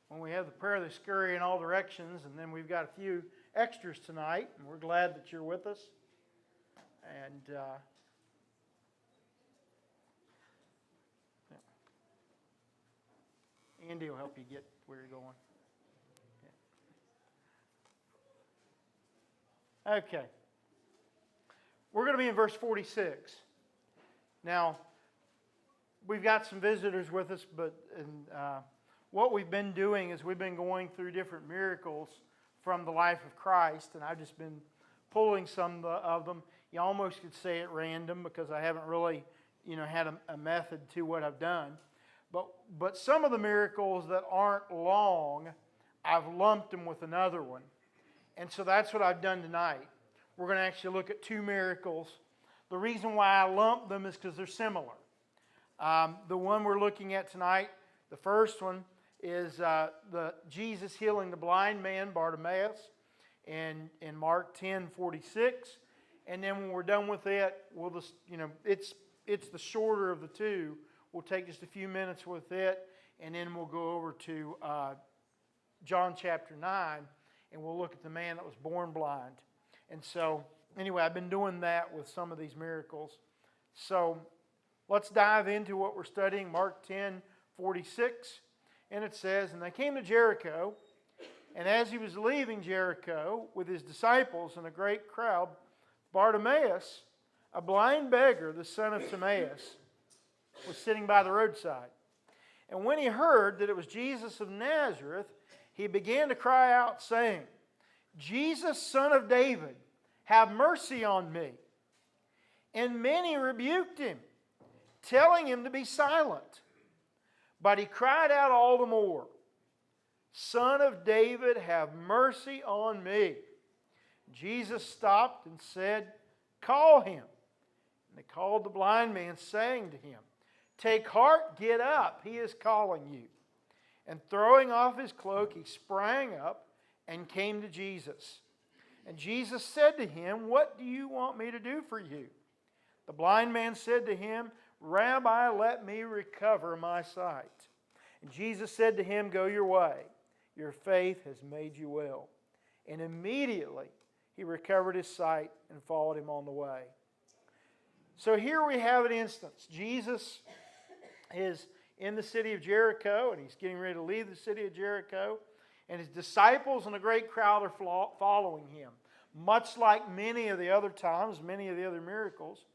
when we have the prayer, they scurry in all directions, and then we've got a few extras tonight, and we're glad that you're with us. And Andy will help you get where you're going. Okay. We're going to be in verse 46. Now, we've got some visitors with us, but what we've been doing is we've been going through different miracles from the life of Christ, and I've just been pulling some of them. You almost could say at random because I haven't really, had a method to what I've done. But some of the miracles that aren't long, I've lumped them with another one. And so that's what I've done tonight. We're going to actually look at two miracles. The reason why I lumped them is because they're similar. The one we're looking at tonight, the first one, is the Jesus healing the blind man, Bartimaeus, in Mark 10:46. And then when we're done with it, we'll just, it's the shorter of the two. We'll take just a few minutes with it, and then we'll go over to John chapter 9, and we'll look at the man that was born blind. And so, anyway, I've been doing that with some of these miracles. So, let's dive into what we're studying, Mark 10:46. And it says, "And they came to Jericho, and as he was leaving Jericho with his disciples and a great crowd, Bartimaeus, a blind beggar, the son of Timaeus, was sitting by the roadside. And when he heard that it was Jesus of Nazareth, he began to cry out, saying, 'Jesus, Son of David, have mercy on me.' And many rebuked him, telling him to be silent. But he cried out all the more, 'Son of David, have mercy on me.' Jesus stopped and said, 'Call him.' And they called the blind man, saying to him, 'Take heart, get up, he is calling you.' And throwing off his cloak, he sprang up and came to Jesus. And Jesus said to him, 'What do you want me to do for you?' The blind man said to him, 'Rabbi, let me recover my sight.' And Jesus said to him, 'Go your way, your faith has made you well.' And immediately he recovered his sight and followed him on the way." So here we have an instance. Jesus is in the city of Jericho, and he's getting ready to leave the city of Jericho. And his disciples and a great crowd are following him, much like many of the other times, many of the other miracles.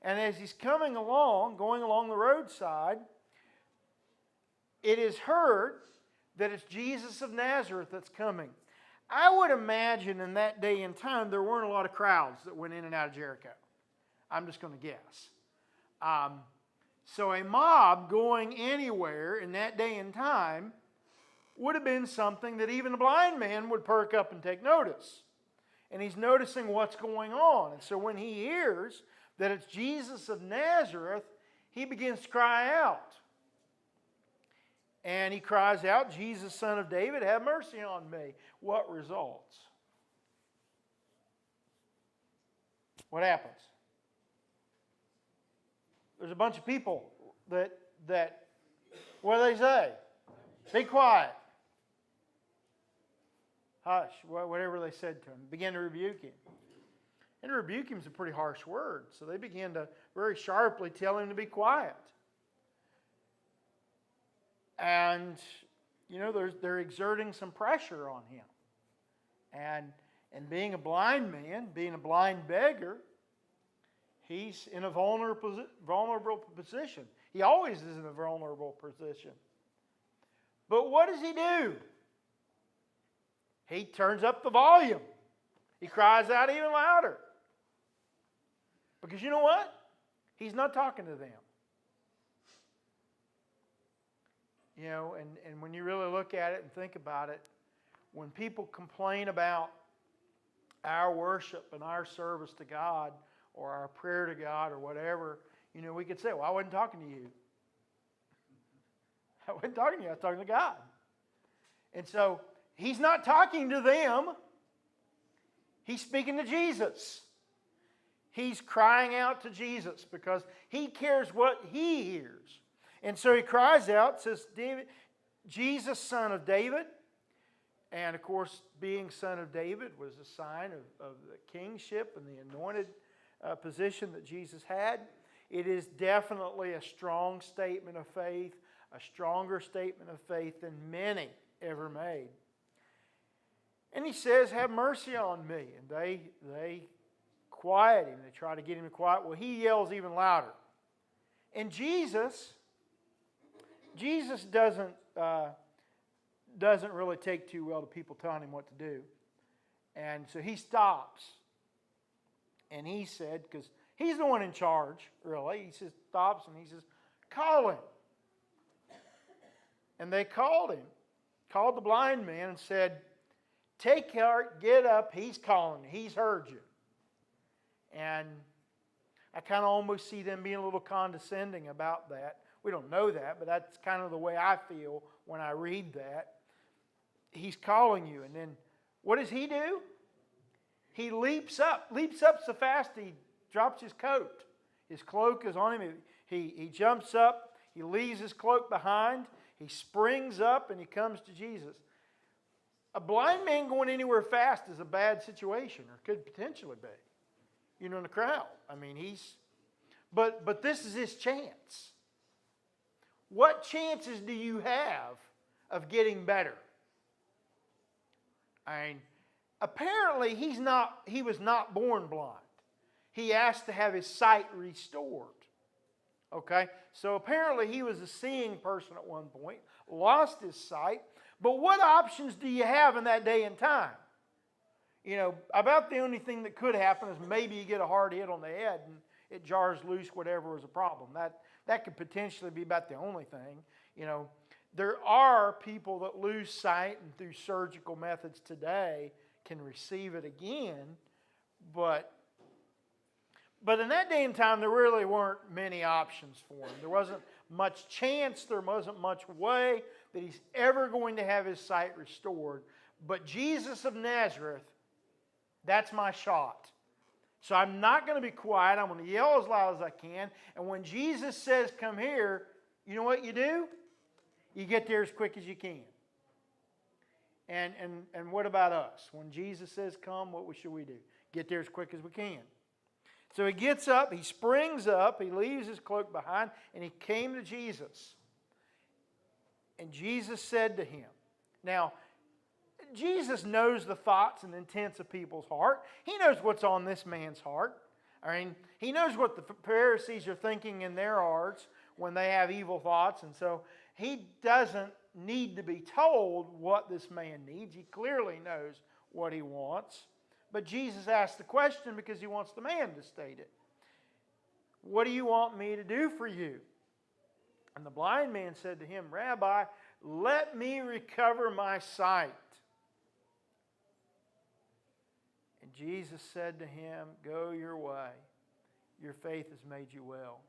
And as he's coming along, going along the roadside, it is heard that it's Jesus of Nazareth that's coming. I would imagine in that day and time there weren't a lot of crowds that went in and out of Jericho. I'm just going to guess. So a mob going anywhere in that day and time would have been something that even a blind man would perk up and take notice. And he's noticing what's going on. And so when he hears that it's Jesus of Nazareth, he begins to cry out. And he cries out, "Jesus, Son of David, have mercy on me." What results? What happens? There's a bunch of people that what do they say? Be quiet. Hush, whatever they said to him. Began to rebuke him. And to rebuke him is a pretty harsh word. So they began to very sharply tell him to be quiet. And, they're exerting some pressure on him. And being a blind man, being a blind beggar, he's in a vulnerable position. He always is in a vulnerable position. But what does he do? He turns up the volume. He cries out even louder. Because you know what? He's not talking to them. And when you really look at it and think about it, when people complain about our worship and our service to God or our prayer to God or whatever, we could say, "Well, I wasn't talking to you. I wasn't talking to you. I was talking to God." And so he's not talking to them. He's speaking to Jesus. He's crying out to Jesus because he cares what he hears. And so he cries out, says, Jesus, son of David. And of course, being son of David was a sign of the kingship and the anointed position that Jesus had. It is definitely a strong statement of faith, a stronger statement of faith than many ever made. And he says, have mercy on me. And they quiet him. They try to get him to quiet. Well, he yells even louder. And Jesus doesn't really take too well to people telling him what to do. And so he stops. And he said, because he's the one in charge, really. He says, stops and he says, call him. And they called him. Called the blind man and said, take heart, get up, he's calling you. He's heard you. And I kind of almost see them being a little condescending about that. We don't know that, but that's kind of the way I feel when I read that. He's calling you. And then what does he do? He leaps up so fast he drops his coat. His cloak is on him. He jumps up. He leaves his cloak behind. He springs up and he comes to Jesus. A blind man going anywhere fast is a bad situation, or could potentially be. In the crowd. I mean, but this is his chance. What chances do you have of getting better? I mean, apparently he was not born blind. He asked to have his sight restored. Okay? So apparently he was a seeing person at one point, lost his sight. But what options do you have in that day and time? About the only thing that could happen is maybe you get a hard hit on the head and it jars loose whatever was a problem. That could potentially be about the only thing. There are people that lose sight and through surgical methods today can receive it again. But in that day and time, there really weren't many options for him. There wasn't much chance, there wasn't much way that he's ever going to have his sight restored. But Jesus of Nazareth, that's my shot. So I'm not going to be quiet. I'm going to yell as loud as I can. And when Jesus says, come here, you know what you do? You get there as quick as you can. And what about us? When Jesus says come, what should we do? Get there as quick as we can. So he gets up, he springs up, he leaves his cloak behind, and he came to Jesus. And Jesus said to him, now, Jesus knows the thoughts and intents of people's heart. He knows what's on this man's heart. I mean, he knows what the Pharisees are thinking in their hearts when they have evil thoughts. And so he doesn't need to be told what this man needs. He clearly knows what he wants. But Jesus asked the question because he wants the man to state it. What do you want me to do for you? And the blind man said to him, Rabbi, let me recover my sight. And Jesus said to him, go your way. Your faith has made you well.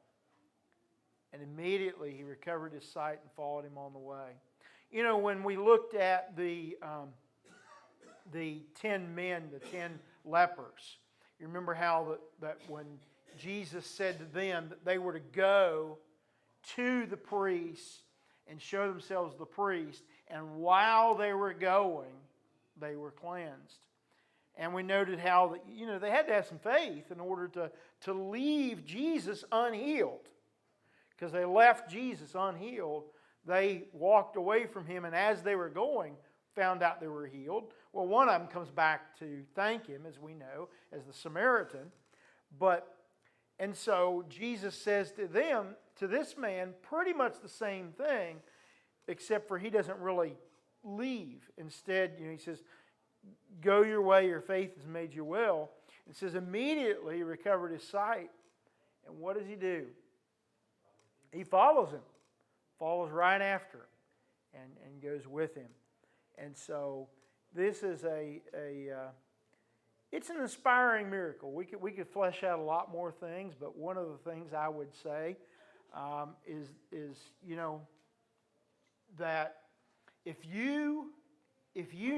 And immediately he recovered his sight and followed him on the way. When we looked at the 10 men, the 10 lepers, you remember how that when Jesus said to them that they were to go to the priests and show themselves to the priest, and while they were going, they were cleansed. And we noted how that, they had to have some faith in order to leave Jesus unhealed. Because they left Jesus unhealed. They walked away from him, and as they were going, found out they were healed. Well, one of them comes back to thank him, as we know, as the Samaritan. And so Jesus says to them, to this man, pretty much the same thing, except for he doesn't really leave. Instead, he says, go your way, your faith has made you well. It says immediately he recovered his sight. And what does he do? He follows him. Follows right after him and goes with him. And so this is it's an inspiring miracle. We could flesh out a lot more things, but one of the things I would say is that if you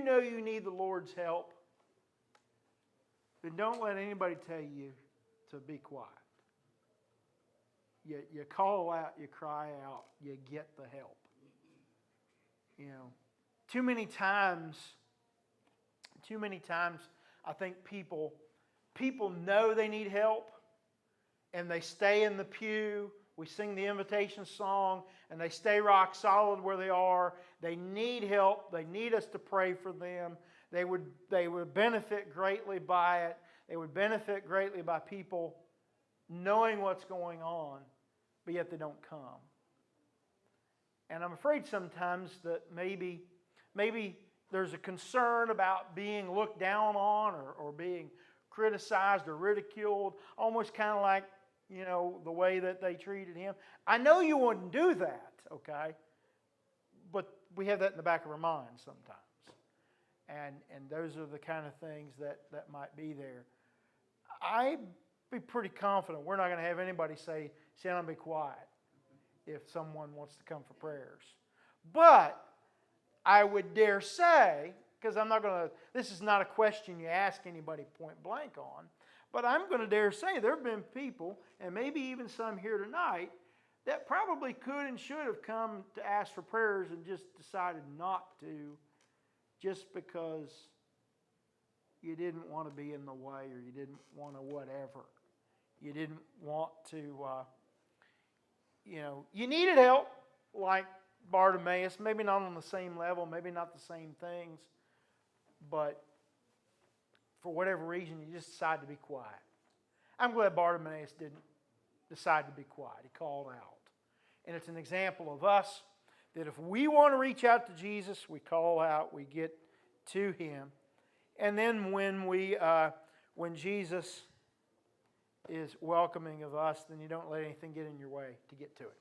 know you need the Lord's help, then don't let anybody tell you to be quiet. You call out, you cry out, you get the help. You know, too many times, I think people know they need help, and they stay in the pew. We sing the invitation song, and they stay rock solid where they are. They need help. They need us to pray for them. They would benefit greatly by it. They would benefit greatly by people knowing what's going on, but yet they don't come. And I'm afraid sometimes that maybe there's a concern about being looked down on or being criticized or ridiculed, almost kind of like, you know, the way that they treated him. I know you wouldn't do that, okay? But we have that in the back of our minds sometimes. And those are the kind of things that might be there. I'd be pretty confident we're not going to have anybody say, "Sit down and be quiet," if someone wants to come for prayers. But I would dare say, because this is not a question you ask anybody point blank on, but I'm going to dare say there have been people, and maybe even some here tonight, that probably could and should have come to ask for prayers and just decided not to, just because you didn't want to be in the way, or you didn't want to whatever. You didn't want to, you needed help, like Bartimaeus, maybe not on the same level, maybe not the same things, but for whatever reason, you just decided to be quiet. I'm glad Bartimaeus didn't decide to be quiet. He called out. And it's an example of us that if we want to reach out to Jesus, we call out, we get to Him. And then when Jesus is welcoming of us, then you don't let anything get in your way to get to it.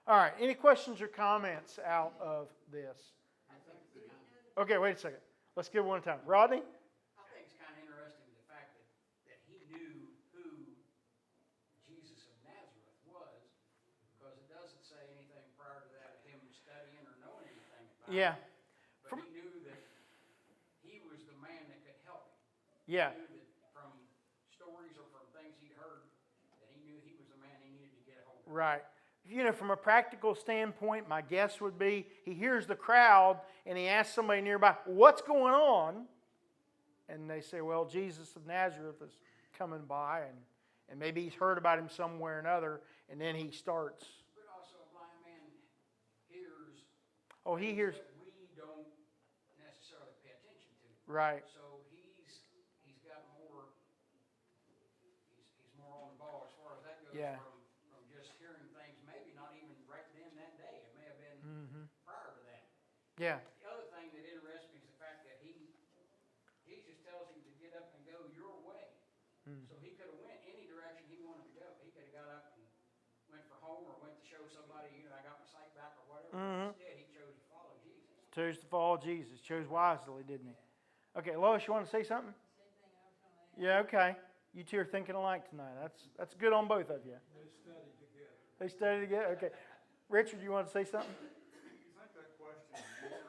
All right, any questions or comments out of this? Okay, wait a second. Let's give it one time. Rodney? I think it's kind of interesting the fact that he knew who Jesus of Nazareth was, because it doesn't say anything prior to that of him studying or knowing anything about Yeah. it. But he knew that he was the man that could help him. Yeah. He knew that from stories or from things he'd heard, that he knew he was the man he needed to get a hold of. Right. From a practical standpoint, my guess would be he hears the crowd and he asks somebody nearby, "What's going on?" And they say, "Well, Jesus of Nazareth is coming by," and maybe he's heard about him somewhere or another, and then he starts. But also a blind man hears. Oh, he hears. That we don't necessarily pay attention to. Right. So he's got more. He's more on the ball as far as that goes. Yeah. From just hearing things, maybe not even right then that day. It may have been prior to that. Yeah. The other thing that interests me is the fact that Jesus tells him to get up and go your way. So he could have went any direction he wanted to go. He could have got up and went for home, or went to show somebody, I got my sight back or whatever. Instead, he chose to follow Jesus. Chose to follow Jesus. Chose wisely, didn't he? Okay, Lois, you want to say something? Same thing I was going to ask. Yeah, okay. You two are thinking alike tonight. That's good on both of you. They studied together. They studied together? Okay. Richard, you want to say something? You think that question more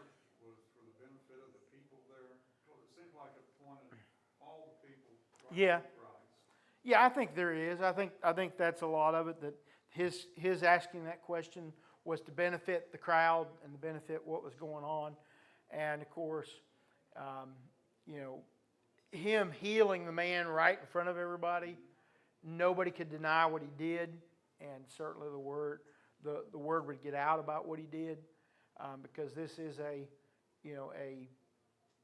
was for the benefit of the people there? Because it seemed like it pointed all the people right Yeah. to Christ. Yeah, I think there is. I think that's a lot of it, that his asking that question was to benefit the crowd and to benefit what was going on. And of course, him healing the man right in front of everybody, nobody could deny what he did, and certainly the word would get out about what he did, because this is a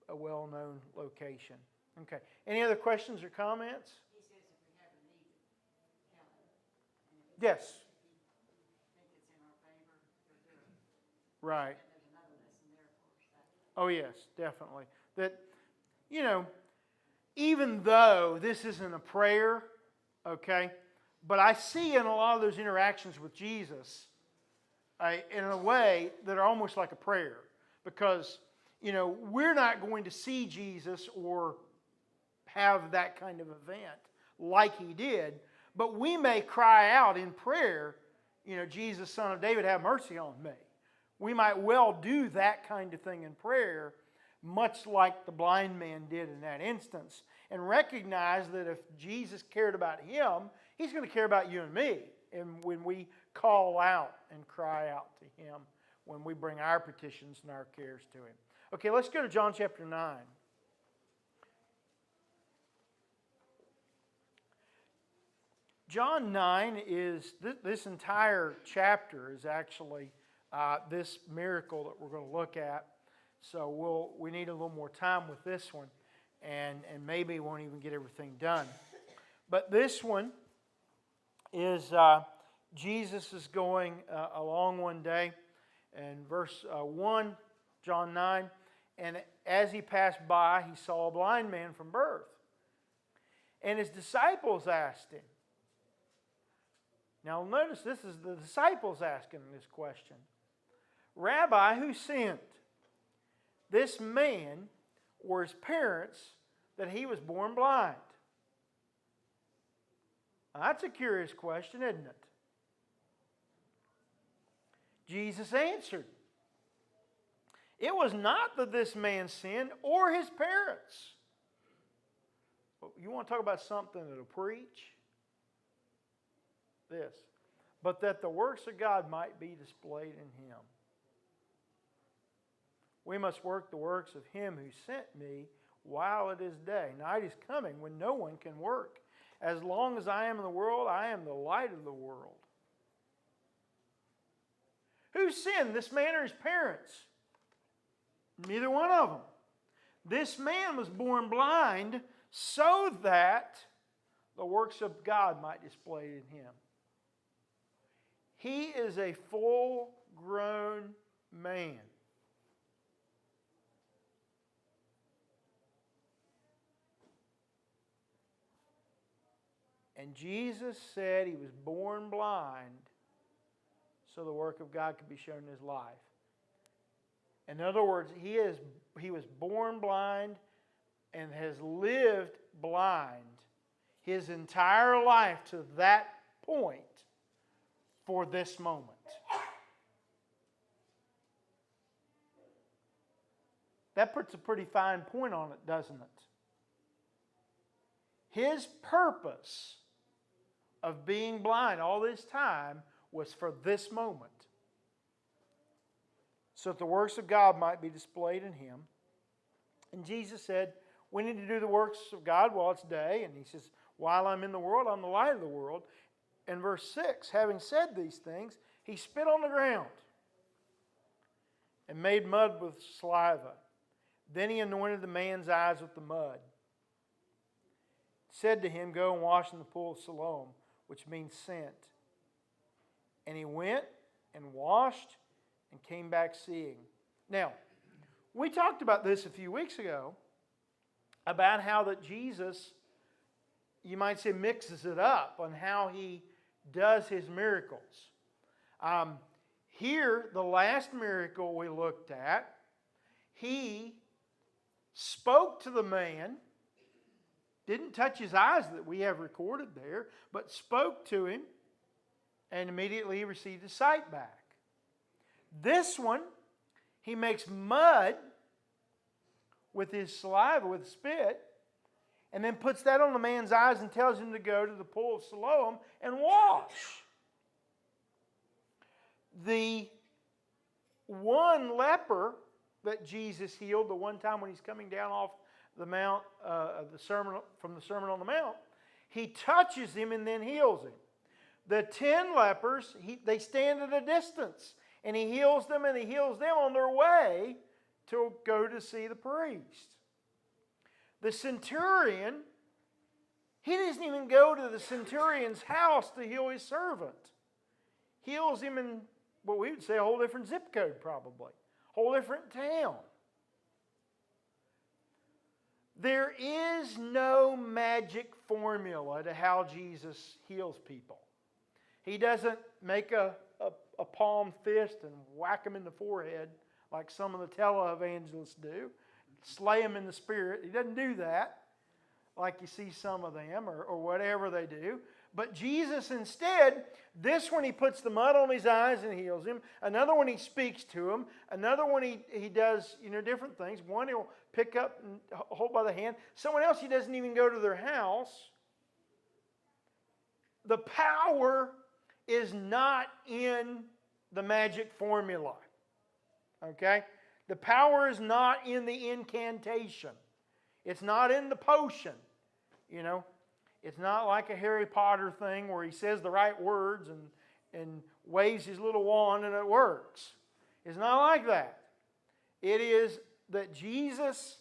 well-known location. Okay. Any other questions or comments? He says if we have a need, tell him. And if Yes. you think it's in our favor, he'll do it. Right. And there's another lesson there for us. Oh, yes, definitely. That, even though this isn't a prayer, okay, but I see in a lot of those interactions with Jesus, in a way that are almost like a prayer. Because, we're not going to see Jesus or have that kind of event like he did, but we may cry out in prayer, Jesus, Son of David, have mercy on me. We might well do that kind of thing in prayer, much like the blind man did in that instance, and recognize that if Jesus cared about him, he's going to care about you and me. And when we call out and cry out to him, when we bring our petitions and our cares to Him. Okay, let's go to John chapter 9. John 9 is, this entire chapter is actually this miracle that we're going to look at. So we need a little more time with this one, and maybe won't even get everything done. But this one is Jesus is going along one day, and verse 1, John 9, and as he passed by, he saw a blind man from birth. And his disciples asked him. Now notice this is the disciples asking this question. Rabbi, who sinned? This man or his parents that he was born blind? Now, that's a curious question, isn't it? Jesus answered, it was not that this man sinned or his parents. You want to talk about something that'll preach? This. But that the works of God might be displayed in him. We must work the works of him who sent me while it is day. Night is coming when no one can work. As long as I am in the world, I am the light of the world. Who sinned, this man or his parents? Neither one of them. This man was born blind so that the works of God might be displayed in him. He is a full-grown man. And Jesus said he was born blind so the work of God could be shown in his life. In other words, he was born blind and has lived blind his entire life to that point for this moment. That puts a pretty fine point on it, doesn't it? His purpose of being blind all this time was for this moment, so that the works of God might be displayed in him. And Jesus said, we need to do the works of God while it's day. And he says, while I'm in the world, I'm the light of the world. And verse 6, having said these things, he spit on the ground and made mud with saliva. Then he anointed the man's eyes with the mud. Said to him, go and wash in the pool of Siloam, which means sent. And he went and washed and came back seeing. Now, we talked about this a few weeks ago, about how that Jesus, you might say, mixes it up on how he does his miracles. Here, the last miracle we looked at, he spoke to the man, didn't touch his eyes that we have recorded there, but spoke to him, and immediately he received his sight back. This one, he makes mud with his saliva, with spit, and then puts that on the man's eyes and tells him to go to the pool of Siloam and wash. The one leper that Jesus healed the one time when he's coming down off the mount, from the Sermon on the Mount, he touches him and then heals him. The 10 lepers, they stand at a distance, and he heals them, and he heals them on their way to go to see the priest. The centurion, he doesn't even go to the centurion's house to heal his servant. Heals him in what we would say a whole different zip code, probably. Whole different town. There is no magic formula to how Jesus heals people. He doesn't make a palm fist and whack them in the forehead like some of the televangelists do. Slay them in the spirit. He doesn't do that like you see some of them or whatever they do. But Jesus instead, this one he puts the mud on his eyes and heals him. Another one he speaks to him. Another one he does different things. One he'll pick up and hold by the hand. Someone else he doesn't even go to their house. The power is not in the magic formula. Okay? The power is not in the incantation. It's not in the potion. You know? It's not like a Harry Potter thing where he says the right words and waves his little wand and it works. It's not like that. It is that Jesus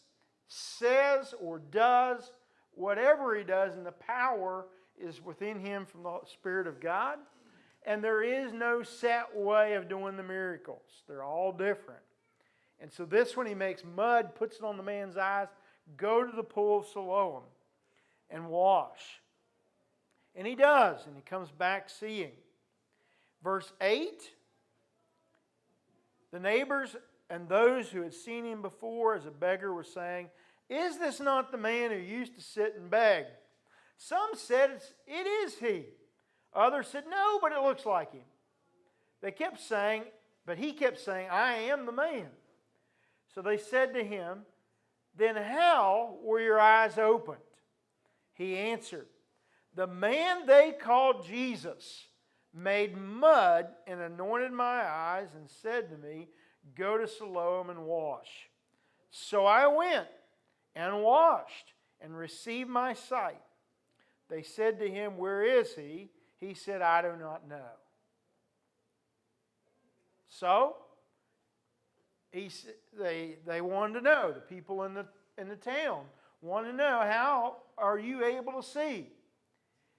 says or does whatever he does, and the power is within him from the Spirit of God. And there is no set way of doing the miracles. They're all different. And so this one, he makes mud, puts it on the man's eyes, go to the pool of Siloam and wash. And he does, and he comes back seeing. Verse 8, the neighbors and those who had seen him before as a beggar were saying, "Is this not the man who used to sit and beg?" Some said, "It is he." Others said, "No, but it looks like him." They kept saying, but he kept saying, "I am the man." So they said to him, "Then how were your eyes opened?" He answered, "The man they called Jesus made mud and anointed my eyes and said to me, 'Go to Siloam and wash.' So I went and washed and received my sight." They said to him, "Where is he?" He said, "I do not know." So they wanted to know, the people in the town wanted to know, "How are you able to see?"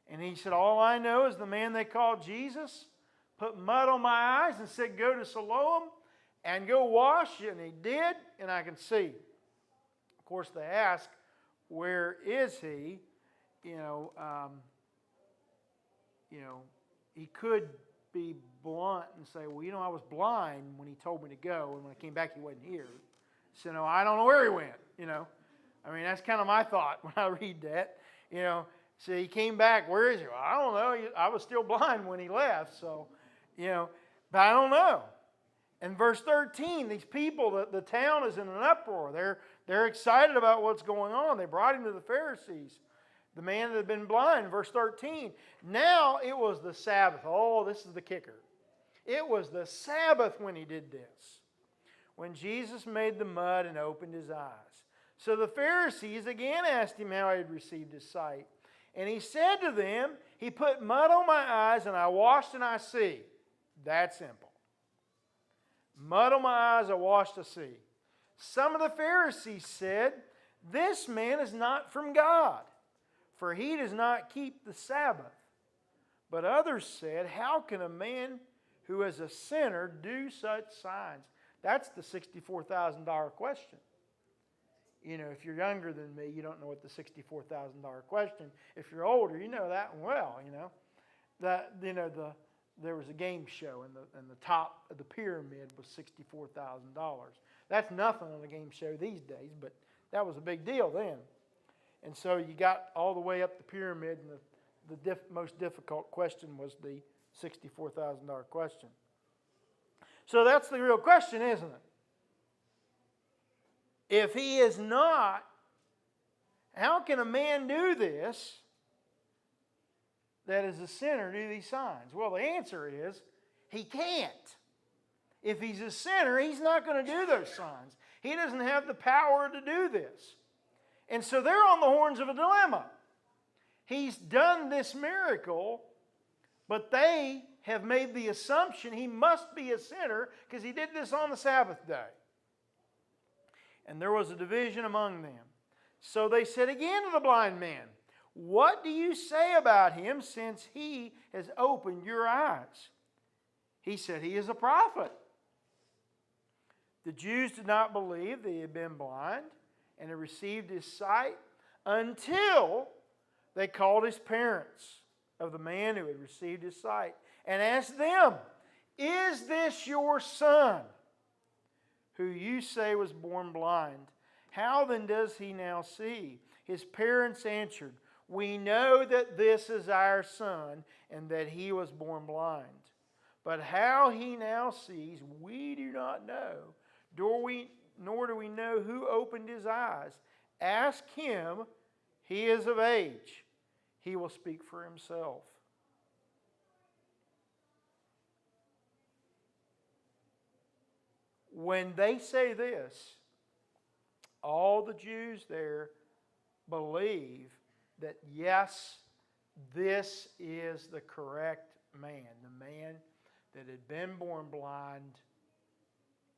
And he said, "All I know is the man they called Jesus put mud on my eyes and said, 'Go to Siloam and go wash,' and he did, and I can see." Of course, they ask, "Where is he?" He could be blunt and say, "Well, I was blind when he told me to go, and when I came back, he wasn't here." So, no, I don't know where he went, that's kind of my thought when I read that, So he came back, where is he? Well, I don't know. I was still blind when he left, so, but I don't know. And verse 13, these people, the town is in an uproar. They're excited about what's going on. They brought him to the Pharisees. The man that had been blind, verse 13. Now it was the Sabbath. Oh, this is the kicker. It was the Sabbath when he did this, when Jesus made the mud and opened his eyes. So the Pharisees again asked him how he had received his sight. And he said to them, "He put mud on my eyes, and I washed and I see." That simple. Mud on my eyes, I washed, I see. Some of the Pharisees said, "This man is not from God, for he does not keep the Sabbath." But others said, "How can a man who is a sinner do such signs?" That's the $64,000 question. If you're younger than me, you don't know what the $64,000 question. If you're older, you know that one well. There was a game show, and the top of the pyramid was $64,000. That's nothing on a game show these days, but that was a big deal then. And so you got all the way up the pyramid, and the most difficult question was the $64,000 question. So that's the real question, isn't it? If he is not, how can a man do this that is a sinner, do these signs? Well, the answer is he can't. If he's a sinner, he's not going to do those signs. He doesn't have the power to do this. And so they're on the horns of a dilemma. He's done this miracle, but they have made the assumption he must be a sinner because he did this on the Sabbath day. And there was a division among them. So they said again to the blind man, "What do you say about him since he has opened your eyes?" He said, "He is a prophet." The Jews did not believe that he had been blind and had received his sight until they called his parents of the man who had received his sight and asked them, "Is this your son, who you say was born blind? How then does he now see?" His parents answered, "We know that this is our son and that he was born blind. But how he now sees, we do not know, nor do we know who opened his eyes. Ask him, he is of age. He will speak for himself." when they say this, all the Jews there believe that yes, this is the correct man, the man that had been born blind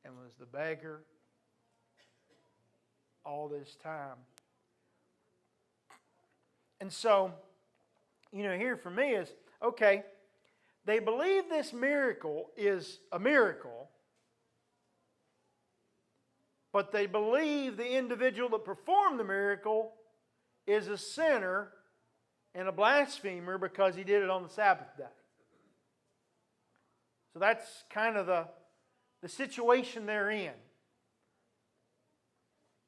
and was the beggar all this time. And so, here for me is, okay, they believe this miracle is a miracle, but they believe the individual that performed the miracle is a sinner and a blasphemer because he did it on the Sabbath day. So that's kind of the situation they're in.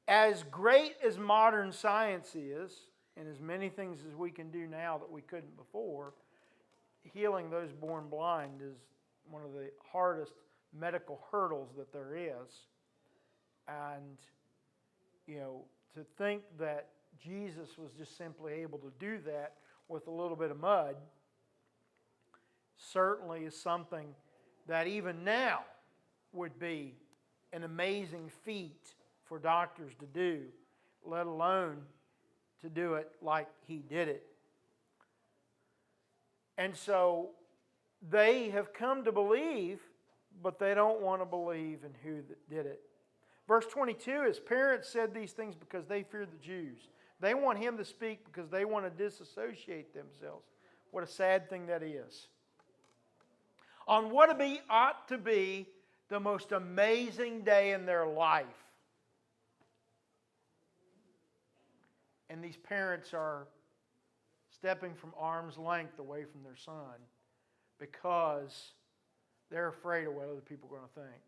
As great as modern science is, and as many things as we can do now that we couldn't before, healing those born blind is one of the hardest medical hurdles that there is. And, to think that Jesus was just simply able to do that with a little bit of mud certainly is something that even now would be an amazing feat for doctors to do, let alone to do it like he did it. And so they have come to believe, but they don't want to believe in who did it. Verse 22, his parents said these things because they feared the Jews. They want him to speak because they want to disassociate themselves. What a sad thing that is. On what ought to be the most amazing day in their life. And these parents are stepping from arm's length away from their son because they're afraid of what other people are going to think.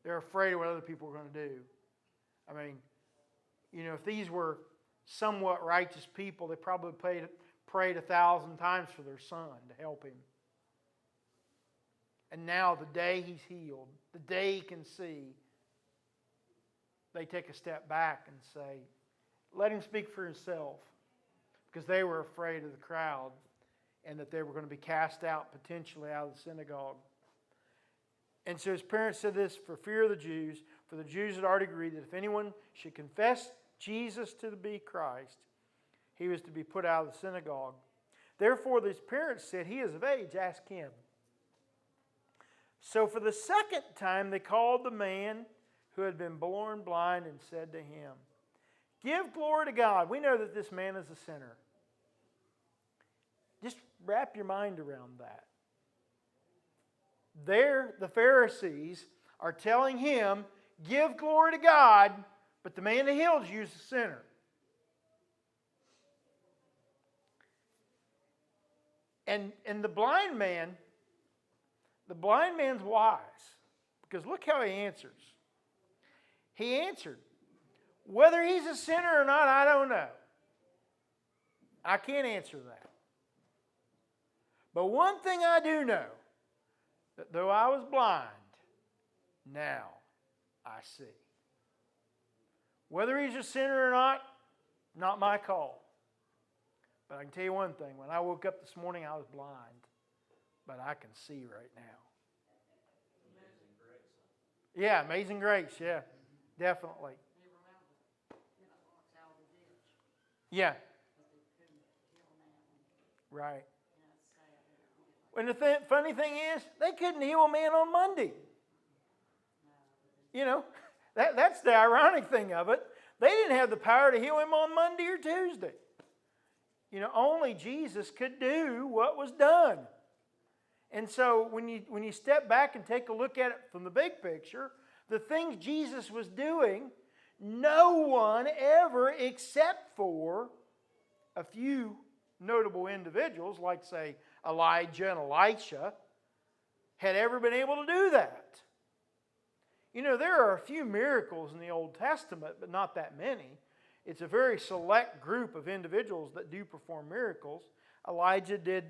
They're afraid of what other people are going to do. I mean, if these were somewhat righteous people, they probably prayed 1,000 times for their son to help him. And now the day he's healed, the day he can see, they take a step back and say, let him speak for himself. Because they were afraid of the crowd and that they were going to be cast out potentially out of the synagogue. And so his parents said this for fear of the Jews, for the Jews had already agreed that if anyone should confess Jesus to be Christ, he was to be put out of the synagogue. Therefore, his parents said, he is of age, ask him. So for the second time, they called the man who had been born blind and said to him, give glory to God. We know that this man is a sinner. Just wrap your mind around that. The Pharisees are telling him, give glory to God, but the man that healed you is a sinner. And the blind man's wise, because look how he answers. He answered, whether he's a sinner or not, I don't know. I can't answer that. But one thing I do know, that though I was blind, now I see. Whether he's a sinner or not my call. But I can tell you one thing, when I woke up this morning, I was blind. But I can see right now. Amazing grace. Yeah, amazing grace, yeah. Definitely. You remember, how they did. Yeah, But they couldn't heal a man. right. Yeah, it's sad. And the funny thing is, they couldn't heal a man on Monday. That's the ironic thing of it. They didn't have the power to heal him on Monday or Tuesday. Only Jesus could do what was done. And so when you step back and take a look at it from the big picture, the things Jesus was doing, no one ever except for a few notable individuals, like say Elijah and Elisha, had ever been able to do that. There are a few miracles in the Old Testament, but not that many. It's a very select group of individuals that do perform miracles. Elijah did,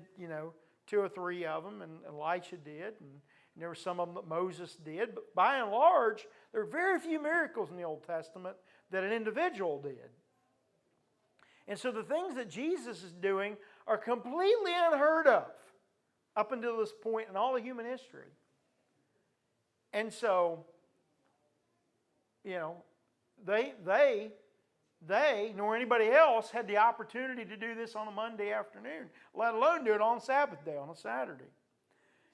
2 or 3 of them, and Elisha did, and there were some of them that Moses did. But by and large, there are very few miracles in the Old Testament that an individual did. And so the things that Jesus is doing are completely unheard of up until this point in all of human history. And so, you know, they nor anybody else had the opportunity to do this on a Monday afternoon, let alone do it on Sabbath day, on a Saturday.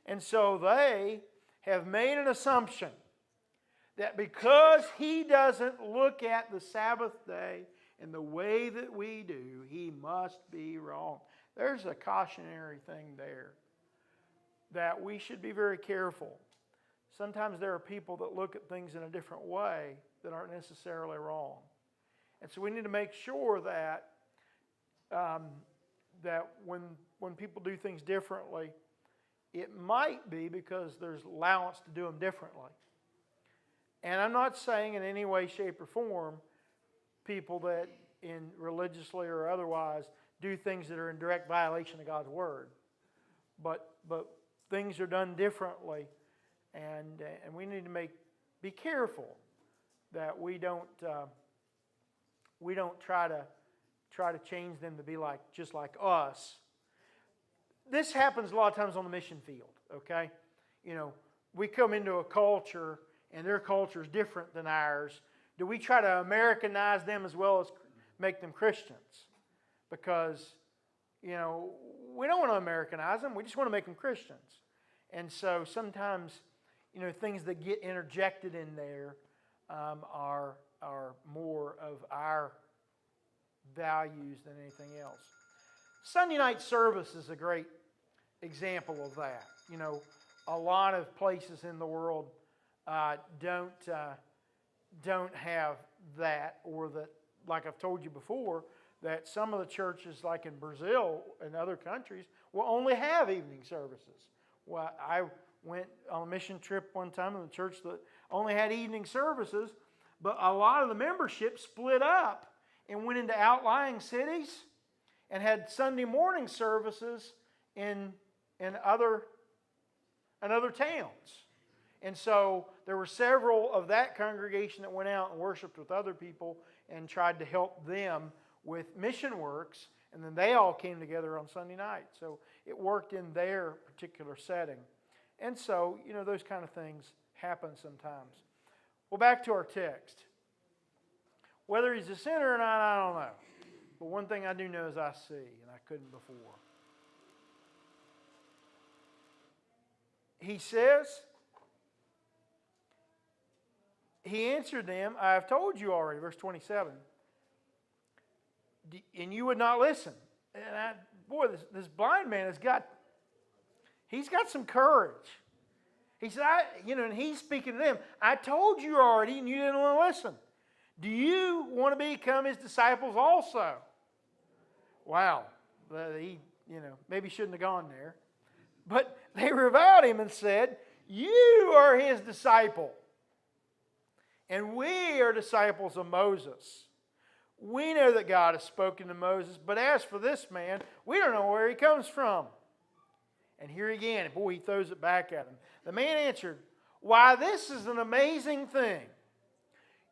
And so they have made an assumption that because he doesn't look at the Sabbath day in the way that we do, he must be wrong. There's a cautionary thing there that we should be very careful. Sometimes there are people that look at things in a different way that aren't necessarily wrong. And so we need to make sure that that when people do things differently, it might be because there's allowance to do them differently. And I'm not saying in any way, shape, or form people that in religiously or otherwise do things that are in direct violation of God's Word. But things are done differently, and we need to be careful that we don't try to change them to be just like us. This happens a lot of times on the mission field, okay? You know, we come into a culture and their culture is different than ours. Do we try to Americanize them as well as make them Christians? Because, you know, we don't want to Americanize them. We just want to make them Christians. And so sometimes, you know, things that get interjected in there are more of our values than anything else. Sunday night service is a great example of that. You know, a lot of places in the world don't have that, or that, like I've told you before, that some of the churches, like in Brazil and other countries, will only have evening services. Well, I went on a mission trip one time in the church that only had evening services, but a lot of the membership split up and went into outlying cities and had Sunday morning services in other towns. And so there were several of that congregation that went out and worshiped with other people and tried to help them with mission works, and then they all came together on Sunday night. So it worked in their particular setting. And so, you know, those kind of things happen sometimes. Well, back to our text. Whether he's a sinner or not, I don't know. But one thing I do know is I see, and I couldn't before. He says, he answered them, I have told you already, verse 27, and you would not listen. And this blind man he's got some courage. He said, and he's speaking to them, I told you already and you didn't want to listen. Do you want to become his disciples also? Wow. He, maybe shouldn't have gone there. But they reviled him and said, you are his disciple. And we are disciples of Moses. We know that God has spoken to Moses, but as for this man, we don't know where he comes from. And here again, boy, he throws it back at him. The man answered, why, this is an amazing thing.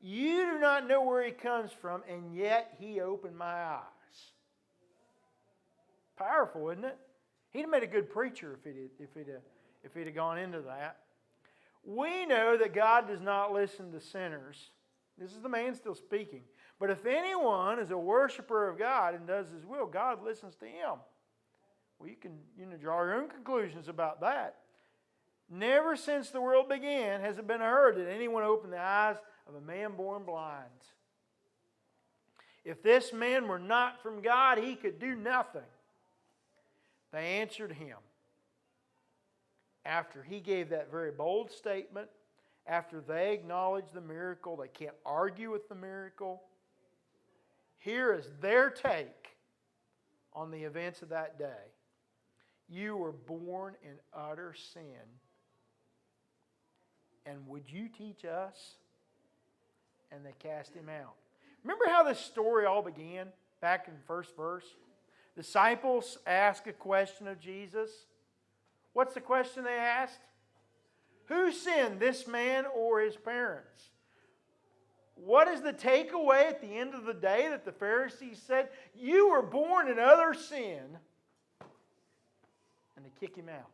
You do not know where he comes from, and yet he opened my eyes. Powerful, isn't it? He'd have made a good preacher if he'd have gone into that. We know that God does not listen to sinners. This is the man still speaking. But if anyone is a worshiper of God and does his will, God listens to him. Well, you can draw your own conclusions about that. Never since the world began has it been heard that anyone opened the eyes of a man born blind. If this man were not from God, he could do nothing. They answered him. After he gave that very bold statement, after they acknowledged the miracle, they can't argue with the miracle. Here is their take on the events of that day. You were born in utter sin. And would you teach us? And they cast him out. Remember how this story all began back in the first verse? Disciples ask a question of Jesus. What's the question they asked? Who sinned, this man or his parents? What is the takeaway at the end of the day that the Pharisees said? You were born in utter sin. And they kick him out.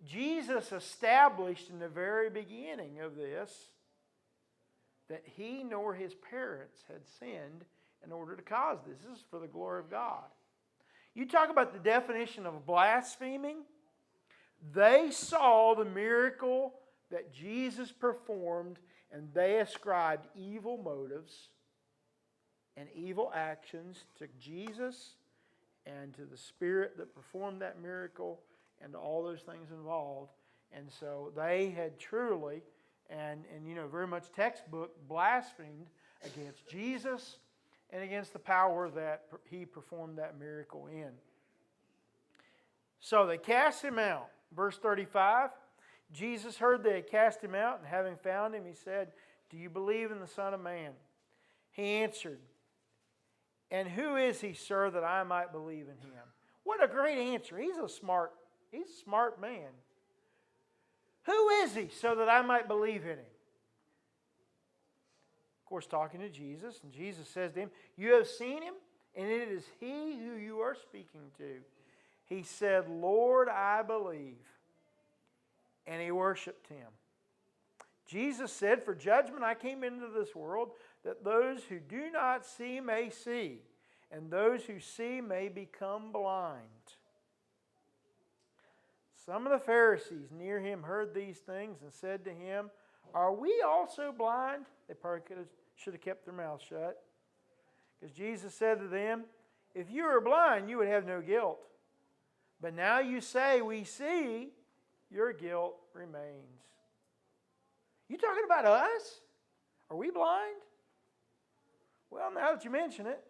Jesus established in the very beginning of this that he nor his parents had sinned in order to cause this. This is for the glory of God. You talk about the definition of blaspheming. They saw the miracle that Jesus performed, and they ascribed evil motives and evil actions to Jesus and to the Spirit that performed that miracle and to all those things involved. And so they had truly, and very much textbook, blasphemed against Jesus and against the power that he performed that miracle in. So they cast him out. Verse 35, Jesus heard they had cast him out, and having found him, he said, "Do you believe in the Son of Man?" He answered, "And who is he, sir, that I might believe in him?" What a great answer. He's a smart man. Who is he so that I might believe in him? Of course, talking to Jesus, and Jesus says to him, "You have seen him, and it is he who you are speaking to." He said, "Lord, I believe." And he worshiped him. Jesus said, "For judgment I came into this world, that those who do not see may see, and those who see may become blind." Some of the Pharisees near him heard these things and said to him, "Are we also blind?" They probably should have kept their mouths shut. Because Jesus said to them, "If you were blind, you would have no guilt. But now you say, 'We see,' your guilt remains." You talking about us? Are we blind? Well, now that you mention it.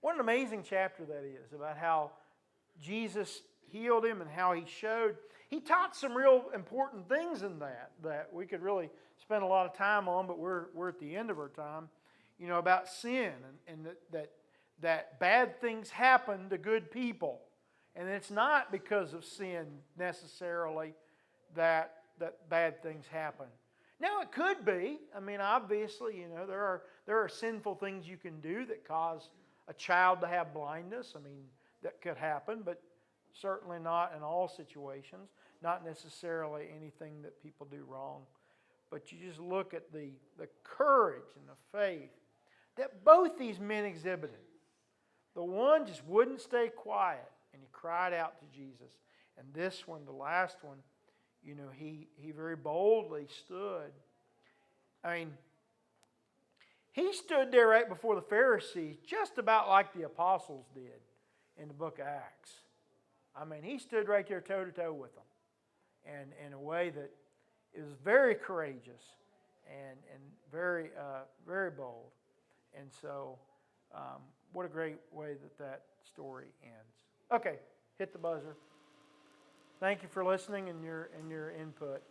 What an amazing chapter that is about how Jesus healed him and how he showed. He taught some real important things in that we could really spend a lot of time on, but we're at the end of our time. About sin and that bad things happen to good people. And it's not because of sin necessarily that bad things happen. Now it could be. Obviously, there are sinful things you can do that cause a child to have blindness. That could happen, but certainly not in all situations. Not necessarily anything that people do wrong. But you just look at the courage and the faith that both these men exhibited. The one just wouldn't stay quiet, and he cried out to Jesus. And this one, the last one, he very boldly stood. He stood there right before the Pharisees, just about like the apostles did in the book of Acts. He stood right there toe-to-toe with them, and in a way that is very courageous and very, very bold. And so, what a great way that story ends. Okay, hit the buzzer. Thank you for listening and your input.